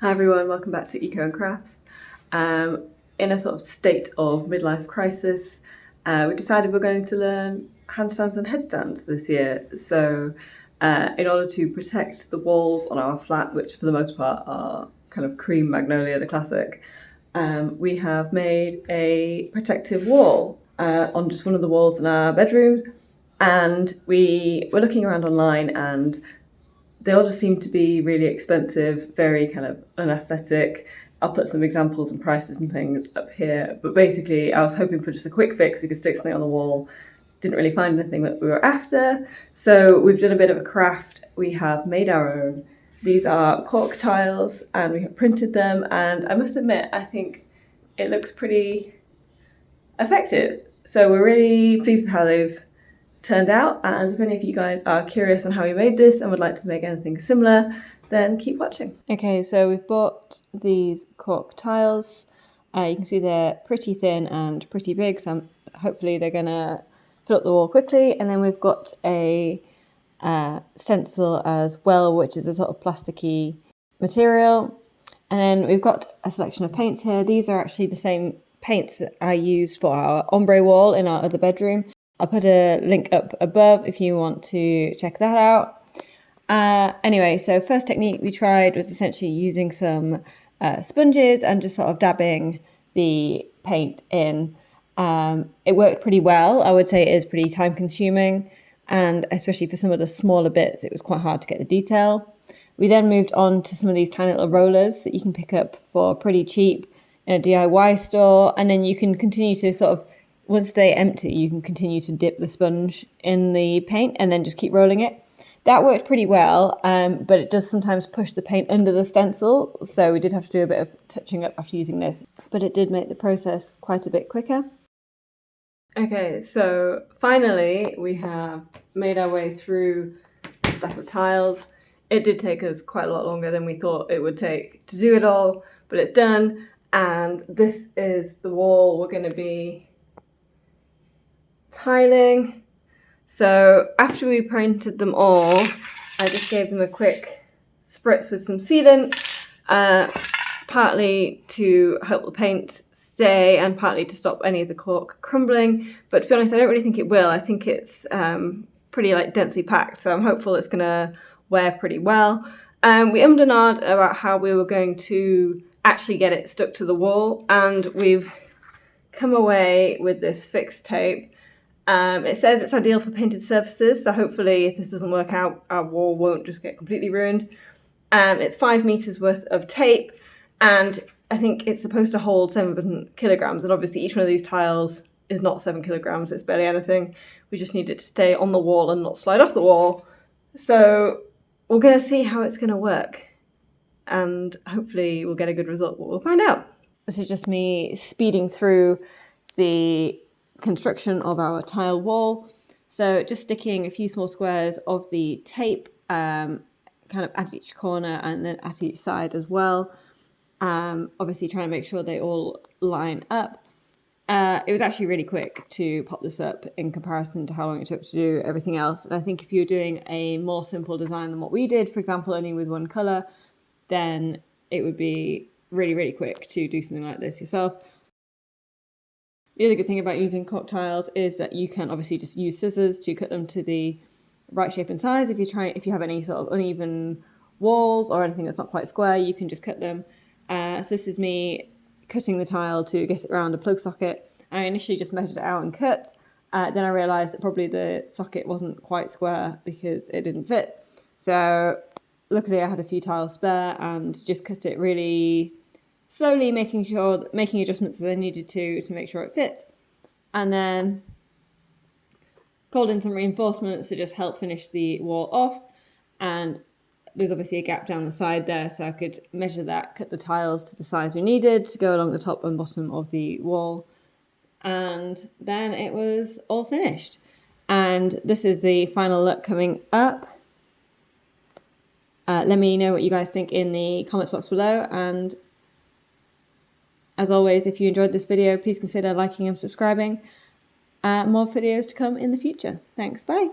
Hi everyone, welcome back to Eco and Crafts. In a sort of state of midlife crisis, we decided we're going to learn handstands and headstands this year. So in order to protect the walls on our flat, which for the most part are kind of cream magnolia, the classic, we have made a protective wall on just one of the walls in our bedroom. And we were looking around online and they all just seem to be really expensive, very kind of unaesthetic. I'll put some examples and prices and things up here. But basically, I was hoping for just a quick fix. We could stick something on the wall. Didn't really find anything that we were after. So we've done a bit of a craft. We have made our own. These are Cork tiles and we have printed them. And I must admit, I think it looks pretty effective. So we're really pleased with how they've turned out, and if any of you guys are curious on how we made this and would like to make anything similar, then keep watching. Okay, so we've bought these Cork tiles. You can see they're pretty thin and pretty big, so hopefully they're gonna fill up the wall quickly. And then we've got a stencil as well, which is a sort of plasticky material. And then we've got a selection of paints here. These are actually the same paints that I used for our ombre wall in our other bedroom. I'll put a link up above if you want to check that out. Anyway, so first technique we tried was essentially using some sponges and just sort of dabbing the paint in. It worked pretty well. I would say it is pretty time consuming, and especially for some of the smaller bits, it was quite hard to get the detail. We then moved on to some of these tiny little rollers that you can pick up for pretty cheap in a DIY store, and then you can continue to sort of, once they empty, you can continue to dip the sponge in the paint and then just keep rolling it. That worked pretty well, but it does sometimes push the paint under the stencil, so we did have to do a bit of touching up after using this, but it did make the process quite a bit quicker. Okay, so finally we have made our way through the stack of tiles. It did take us quite a lot longer than we thought it would take to do it all, but it's done, and this is the wall we're going to be tiling. So after we painted them all, I just gave them a quick spritz with some sealant, partly to help the paint stay and partly to stop any of the cork crumbling. But to be honest, I don't really think it will. I think it's pretty densely packed, so I'm hopeful it's gonna wear pretty well. We ummed and ahed about how we were going to actually get it stuck to the wall, and we've come away with this fixed tape. It says it's ideal for painted surfaces, so hopefully if this doesn't work out, our wall won't just get completely ruined. It's 5 meters worth of tape, and I think it's supposed to hold 7 kilograms, and obviously each one of these tiles is not 7 kilograms, it's barely anything. We just need it to stay on the wall and not slide off the wall. So we're going to see how it's going to work, and hopefully we'll get a good result, but we'll find out. This is just me speeding through the construction of our tile wall. So just sticking a few small squares of the tape kind of at each corner and then at each side as well. Obviously trying to make sure they all line up. It was actually really quick to pop this up in comparison to how long it took to do everything else. And I think if you're doing a more simple design than what we did, for example, only with one colour, then it would be really, really quick to do something like this yourself. The other good thing about using Cork tiles is that you can obviously just use scissors to cut them to the right shape and size. If you have any sort of uneven walls or anything that's not quite square, you can just cut them. So this is me cutting the tile to get it around a plug socket. I initially just measured it out and cut. Then I realised that probably the socket wasn't quite square because it didn't fit. So luckily I had a few tiles spare and just cut it really slowly, making adjustments as I needed to make sure it fit, and then called in some reinforcements to just help finish the wall off. And there's obviously a gap down the side there, so I could measure that, cut the tiles to the size we needed to go along the top and bottom of the wall, and then it was all finished. And this is the final look coming up. Let me know what you guys think in the comments box below, and as always, if you enjoyed this video, please consider liking and subscribing. More videos to come in the future. Thanks, bye.